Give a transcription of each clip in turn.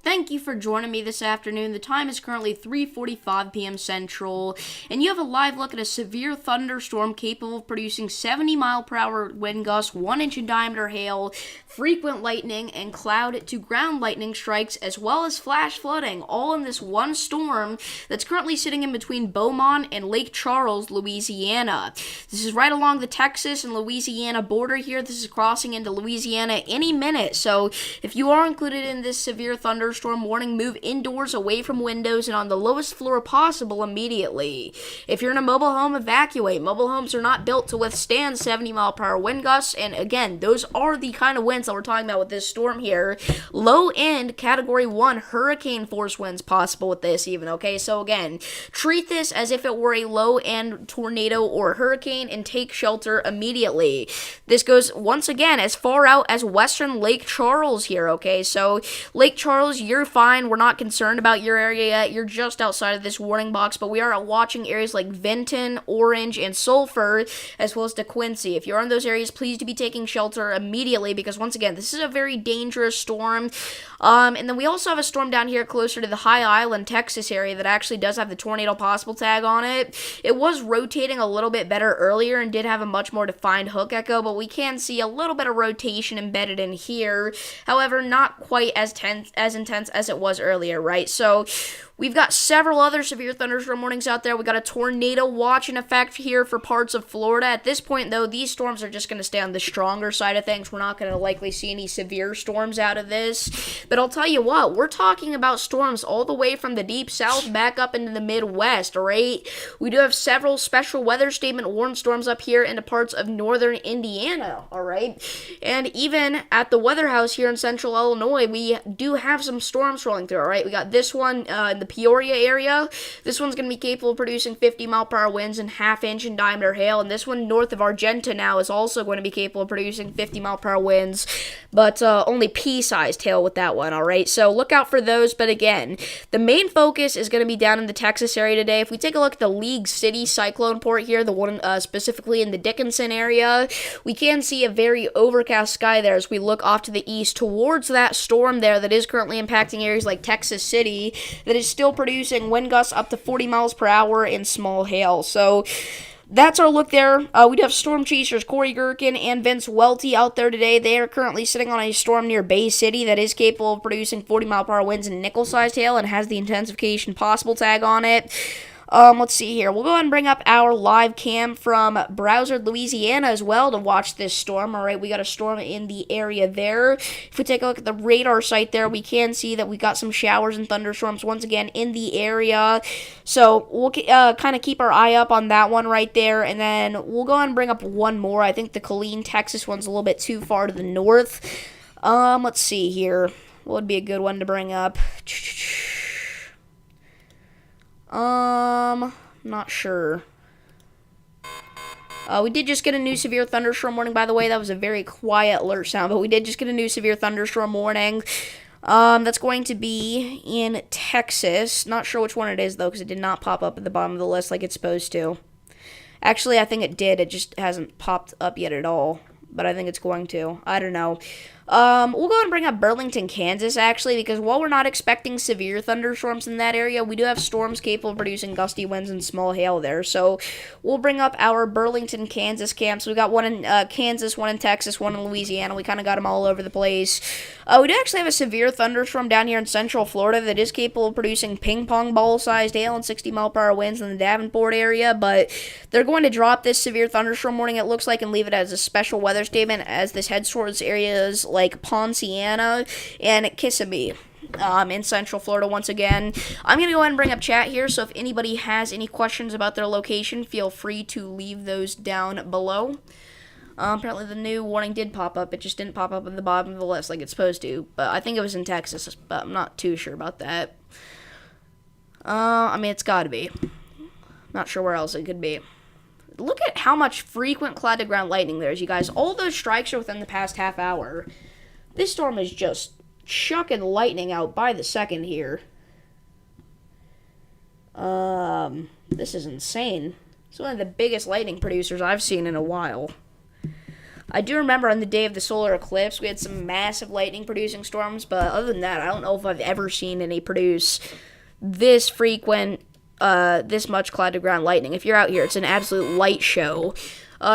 Thank you for joining me this afternoon. The time is currently 3:45 p.m. Central, and you have a live look at a severe thunderstorm capable of producing 70-mile-per-hour wind gusts, 1-inch in diameter hail, frequent lightning, and cloud-to-ground lightning strikes, as well as flash flooding, all in this one storm that's currently sitting in between Beaumont and Lake Charles, Louisiana. This is right along the Texas and Louisiana border here. This is crossing into Louisiana any minute, so if you are included in this severe thunderstorm warning, move indoors, away from windows, and on the lowest floor possible immediately. If you're in a mobile home, evacuate. Mobile homes are not built to withstand 70-mile-per-hour wind gusts, and again, those are the kind of winds that we're talking about with this storm here. Low-end Category 1 hurricane force winds possible with this even, okay? So again, treat this as if it were a low-end tornado or hurricane and take shelter immediately. This goes, once again, as far out as western Lake Charles here, okay? So Lake Charles, you're fine. We're not concerned about your area yet. You're just outside of this warning box, but we are watching areas like Vinton, Orange, and Sulphur, as well as DeQuincy. If you're in those areas, please do be taking shelter immediately, because once again, this is a very dangerous storm. And then we also have a storm down here closer to the High Island, Texas area that actually does have the tornado possible tag on it. It was rotating a little bit better earlier and did have a much more defined hook echo, but we can see a little bit of rotation embedded in here. However, not quite as intense as it was earlier, right? So we've got several other severe thunderstorm warnings out there. We got a tornado watch in effect here for parts of Florida. At this point, though, these storms are just going to stay on the stronger side of things. We're not going to likely see any severe storms out of this. But I'll tell you what, we're talking about storms all the way from the deep south back up into the Midwest, all right? We do have several special weather statement warned storms up here into parts of northern Indiana, all right? And even at the Weather House here in central Illinois, we do have some storms rolling through, all right? We got this one in the Peoria area. This one's going to be capable of producing 50-mile-per-hour winds and half-inch in diameter hail, and this one north of Argenta now is also going to be capable of producing 50-mile-per-hour winds, but only pea-sized hail with that one, all right? So look out for those, but again, the main focus is going to be down in the Texas area today. If we take a look at the League City cyclone port here, the one specifically in the Dickinson area, we can see a very overcast sky there as we look off to the east towards that storm there that is currently impacting areas like Texas City that is still producing wind gusts up to 40 miles per hour and small hail. So that's our look there. We do have storm chasers Corey Gherkin and Vince Welty out there today. They are currently sitting on a storm near Bay City that is capable of producing 40-mile-per-hour winds and nickel-sized hail and has the intensification possible tag on it. Let's see here. We'll go ahead and bring up our live cam from Browser, Louisiana as well to watch this storm. All right, we got a storm in the area there. If we take a look at the radar site there, we can see that we got some showers and thunderstorms once again in the area. So we'll kind of keep our eye up on that one right there, and then we'll go ahead and bring up one more. I think the Killeen, Texas one's a little bit too far to the north. Let's see here. What would be a good one to bring up? Not sure. We did just get a new severe thunderstorm warning, by the way. That was a very quiet alert sound, but we did just get a new severe thunderstorm warning. That's going to be in Texas. Not sure which one it is, though, because it did not pop up at the bottom of the list like it's supposed to. Actually, I think it did. It just hasn't popped up yet at all, but I think it's going to. I don't know. We'll go ahead and bring up Burlington, Kansas, actually, because while we're not expecting severe thunderstorms in that area, we do have storms capable of producing gusty winds and small hail there. So we'll bring up our Burlington, Kansas camps. We got one in Kansas, one in Texas, one in Louisiana. We kind of got them all over the place. We do actually have a severe thunderstorm down here in central Florida that is capable of producing ping-pong ball-sized hail and 60-mile-per-hour winds in the Davenport area, but they're going to drop this severe thunderstorm warning, it looks like, and leave it as a special weather statement as this heads towards areas like Ponciana and Kissimmee in central Florida once again. I'm going to go ahead and bring up chat here, so if anybody has any questions about their location, feel free to leave those down below. Apparently the new warning did pop up. It just didn't pop up at the bottom of the list like it's supposed to, but I think it was in Texas, but I'm not too sure about that. I mean, it's got to be. Not sure where else it could be. Look at how much frequent cloud-to-ground lightning there is, you guys. All those strikes are within the past half hour. This storm is just chucking lightning out by the second here. This is insane. It's one of the biggest lightning producers I've seen in a while. I do remember on the day of the solar eclipse, we had some massive lightning-producing storms, but other than that, I don't know if I've ever seen any produce this frequent, this much cloud-to-ground lightning. If you're out here, it's an absolute light show.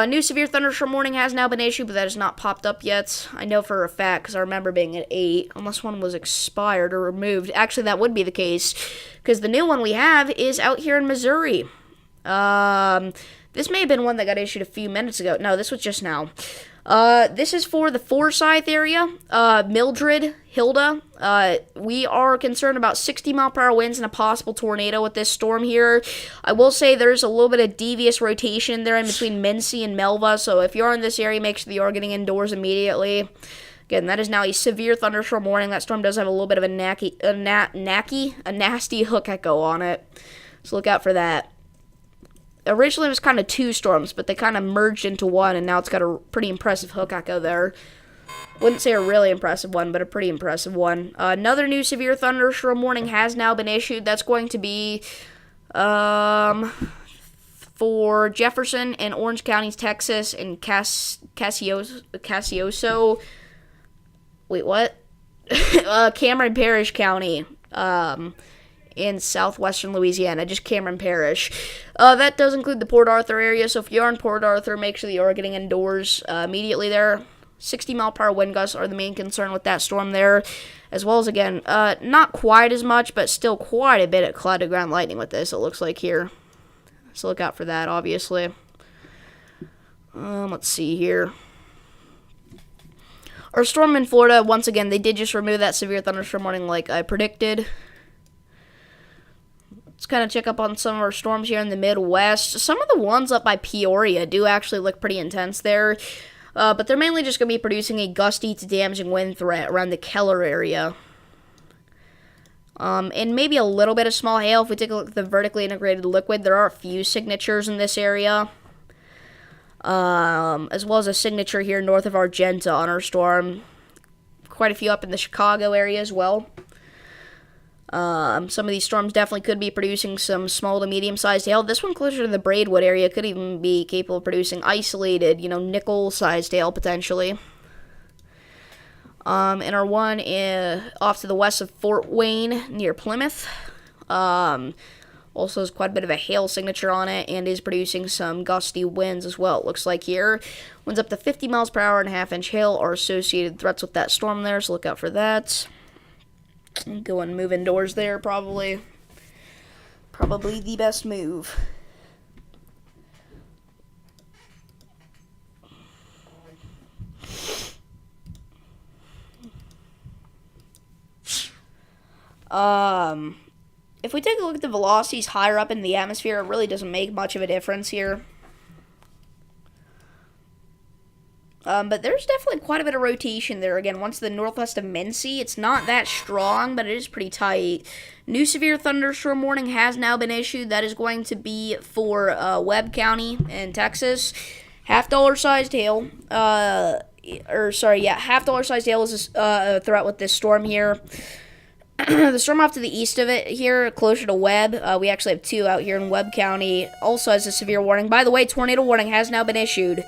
New severe thunderstorm warning has now been issued, but that has not popped up yet. I know for a fact, because I remember being at 8, unless one was expired or removed. Actually, that would be the case, because the new one we have is out here in Missouri. This may have been one that got issued a few minutes ago. No, this was just now. This is for the Forsyth area. Mildred, Hilda. We are concerned about 60-mile-per-hour winds and a possible tornado with this storm here. I will say there's a little bit of devious rotation there in between Mincy and Melva, so if you're in this area, make sure that you are getting indoors immediately. Again, that is now a severe thunderstorm warning. That storm does have a little bit of a nasty hook echo on it, so look out for that. Originally, it was kind of 2 storms, but they kind of merged into one, and now it's got a pretty impressive hook echo there. Wouldn't say a really impressive one, but a pretty impressive one. Another new severe thunderstorm warning has now been issued. That's going to be for Jefferson and Orange counties, Texas, and Casioso. Wait, what? Cameron Parish County. In southwestern Louisiana, just Cameron Parish. That does include the Port Arthur area, so if you are in Port Arthur, make sure that you are getting indoors immediately there. 60-mile-per-hour wind gusts are the main concern with that storm there, as well as, again, not quite as much, but still quite a bit of cloud-to-ground lightning with this, it looks like here. So look out for that, obviously. Let's see here. Our storm in Florida, once again, they did just remove that severe thunderstorm warning like I predicted. Let's kind of check up on some of our storms here in the Midwest. Some of the ones up by Peoria do actually look pretty intense there. But they're mainly just going to be producing a gusty to damaging wind threat around the Keller area. And maybe a little bit of small hail. If we take a look at the vertically integrated liquid, there are a few signatures in this area. As well as a signature here north of Argenta on our storm. Quite a few up in the Chicago area as well. Some of these storms definitely could be producing some small to medium-sized hail. This one closer to the Braidwood area could even be capable of producing isolated, nickel-sized hail potentially. And our one off to the west of Fort Wayne near Plymouth also has quite a bit of a hail signature on it and is producing some gusty winds as well, it looks like here. Winds up to 50 miles per hour and half-inch hail are associated threats with that storm there, so look out for that. Go and move indoors there, probably the best move. If we take a look at the velocities higher up in the atmosphere, it really doesn't make much of a difference here. But there's definitely quite a bit of rotation there. Again, once the northwest of Mincy, it's not that strong, but it is pretty tight. New severe thunderstorm warning has now been issued. That is going to be for Webb County in Texas. $half-sized hail. $half-sized hail is a threat with this storm here. The storm off to the east of it here, closer to Webb. We actually have 2 out here in Webb County. Also has a severe warning. By the way, tornado warning has now been issued.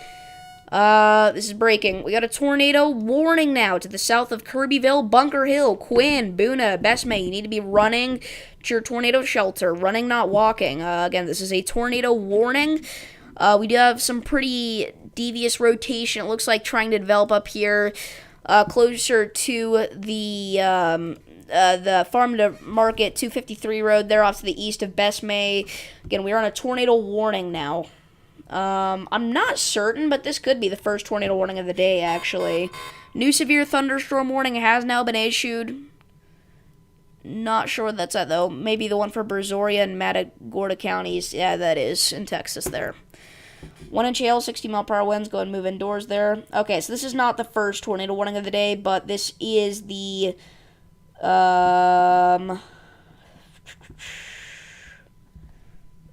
This is breaking. We got a tornado warning now to the south of Kirbyville, Bunker Hill, Quinn, Boona, Besme. You need to be running to your tornado shelter. Running, not walking. Again, this is a tornado warning. We do have some pretty devious rotation. It looks like trying to develop up here, closer to the Farm to Market 253 road there off to the east of Besme. Again, we are on a tornado warning now. I'm not certain, but this could be the first tornado warning of the day, actually. New severe thunderstorm warning has now been issued. Not sure what that's at, though. Maybe the one for Brazoria and Matagorda counties. Yeah, that is in Texas there. 1-inch hail, 60-mile-per-hour winds. Go ahead and move indoors there. Okay, so this is not the first tornado warning of the day, but this is the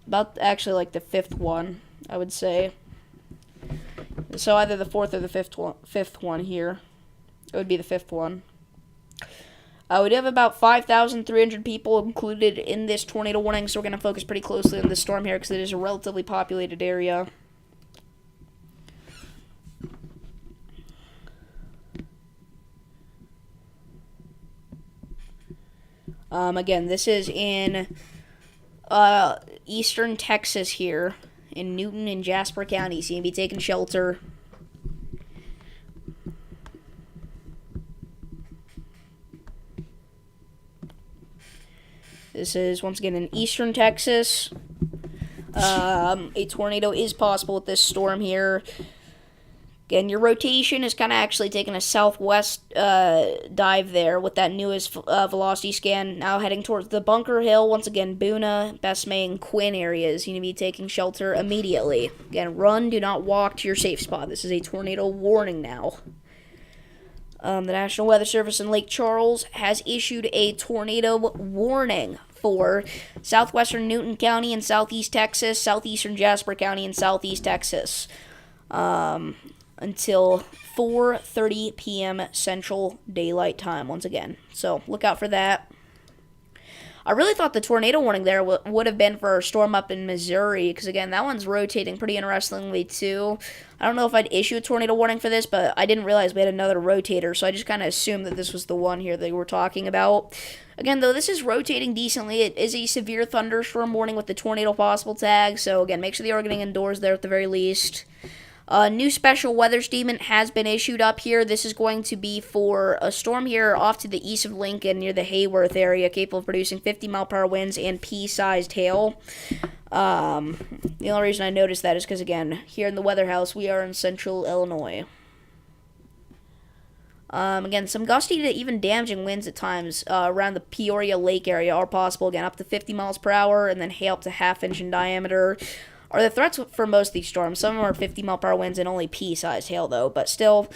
about actually like the 5th one, I would say. So either the 4th or the 5th one here. It would be the 5th one. We do have about 5,300 people included in this tornado warning, so we're going to focus pretty closely on this storm here because it is a relatively populated area. Again, this is in eastern Texas here, in Newton and Jasper counties. So you can be taking shelter. This is, once again, in eastern Texas. A tornado is possible with this storm here. Again, your rotation is kind of actually taking a southwest dive there with that newest velocity scan. Now heading towards the Bunker Hill. Once again, Boona, Besame, and Quinn areas. You need to be taking shelter immediately. Again, run, do not walk to your safe spot. This is a tornado warning now. The National Weather Service in Lake Charles has issued a tornado warning for southwestern Newton County and southeast Texas, southeastern Jasper County, and southeast Texas. Until 4:30 p.m. Central Daylight Time, once again. So look out for that. I really thought the tornado warning there would have been for a storm up in Missouri, because again, that one's rotating pretty interestingly too. I don't know if I'd issue a tornado warning for this, but I didn't realize we had another rotator, so I just kind of assumed that this was the one here that we're talking about. Again, though, this is rotating decently. It is a severe thunderstorm warning with the tornado possible tag, so again, make sure that you are getting indoors there at the very least. New special weather statement has been issued up here. This is going to be for a storm here off to the east of Lincoln near the Hayworth area, capable of producing 50-mile-per-hour winds and pea-sized hail. The only reason I noticed that is because, again, here in the weather house, we are in central Illinois. Again, some gusty to even damaging winds at times around the Peoria Lake area are possible. Again, up to 50 miles per hour, and then hail up to half-inch in diameter are the threats for most of these storms. Some of them are 50-mile-per-hour winds and only pea-sized hail, though. But still,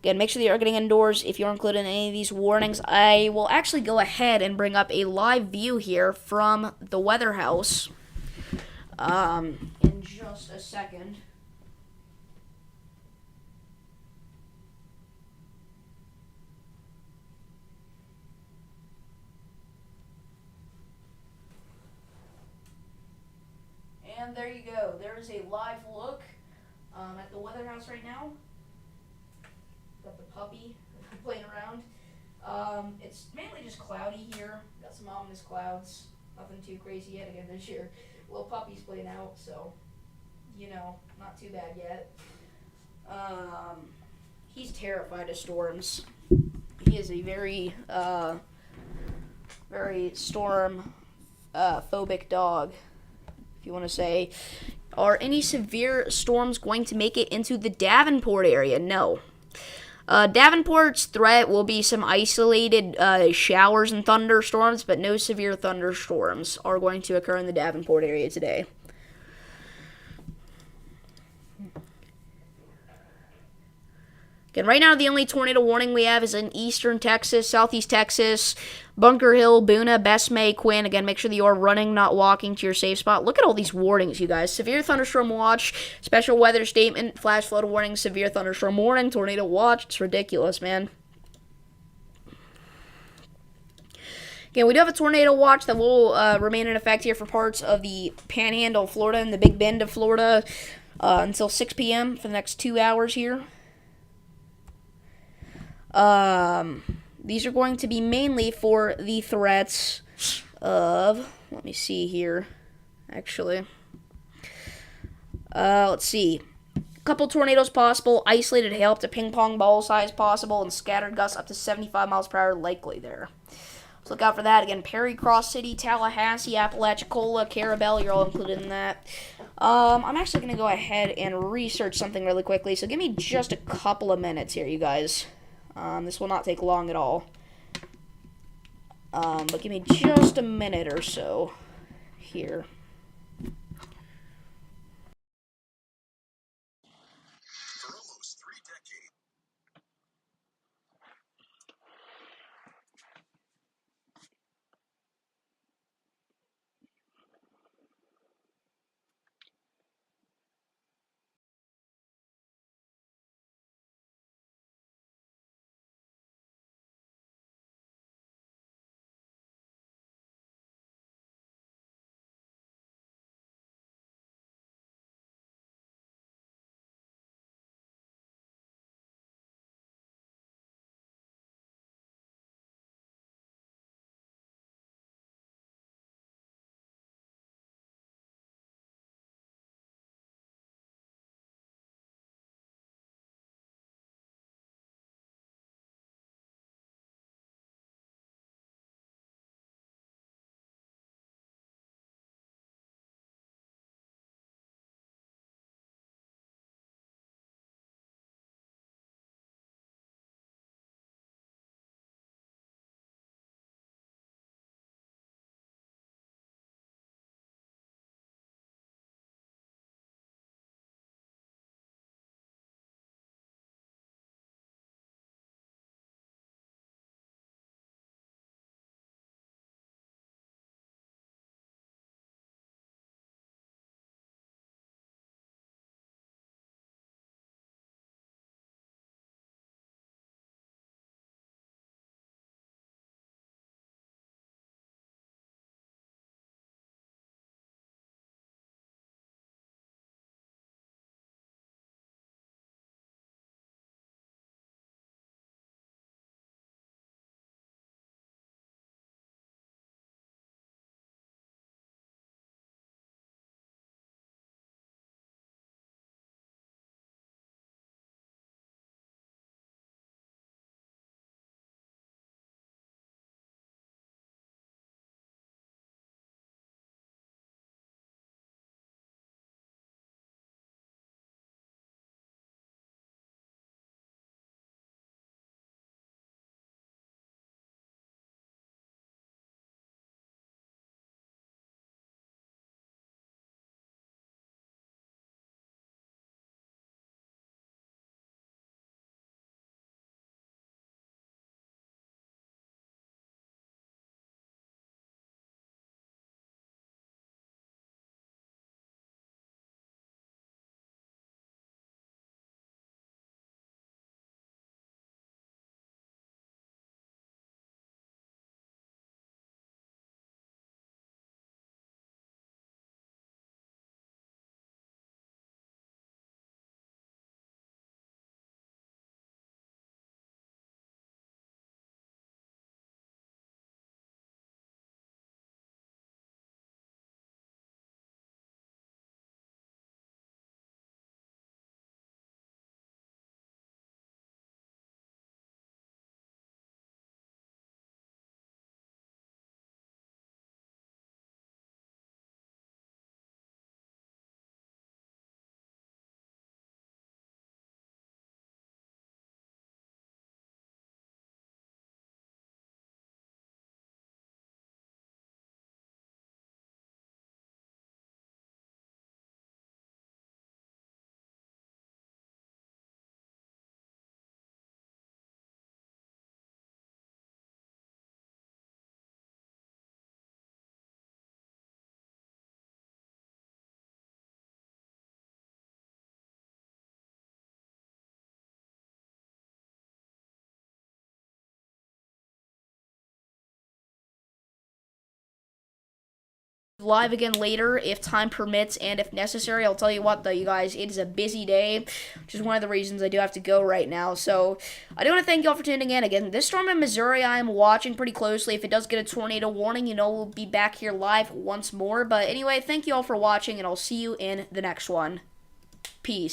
again, make sure that you're getting indoors if you're included in any of these warnings. I will actually go ahead and bring up a live view here from the weather house in just a second. And there you go. There is a live look at the weather house right now. Got the puppy playing around. It's mainly just cloudy here. Got some ominous clouds. Nothing too crazy yet again this year. Little puppy's playing out, so, you know, not too bad yet. He's terrified of storms. He is a very, very storm phobic dog, if you want to say. Are any severe storms going to make it into the Davenport area? No. Davenport's threat will be some isolated showers and thunderstorms, but no severe thunderstorms are going to occur in the Davenport area today. Again, right now the only tornado warning we have is in eastern Texas, southeast Texas, Bunker Hill, Boona, Besame, Quinn. Again, make sure that you are running, not walking to your safe spot. Look at all these warnings, you guys. Severe thunderstorm watch, special weather statement, flash flood warning, severe thunderstorm warning, tornado watch. It's ridiculous, man. Again, we do have a tornado watch that will remain in effect here for parts of the Panhandle of Florida and the Big Bend of Florida until 6 p.m. for the next 2 hours here. These are going to be mainly for the threats of, let me see here, actually. Let's see. A couple tornadoes possible, isolated hail up to ping pong ball size possible, and scattered gusts up to 75 miles per hour likely there. So look out for that. Again, Perry, Cross City, Tallahassee, Apalachicola, Carabel, you're all included in that. I'm actually going to go ahead and research something really quickly, so give me just a couple of minutes here, you guys. This will not take long at all. But give me just a minute or so here. live again later if time permits and if necessary. I'll tell you what though, you guys, it is a busy day, which is one of the reasons I do have to go right now. So I do want to thank y'all for tuning in. Again, this storm in Missouri I am watching pretty closely. If it does get a tornado warning, we'll be back here live once more. But anyway, thank you all for watching, and I'll see you in the next one. Peace.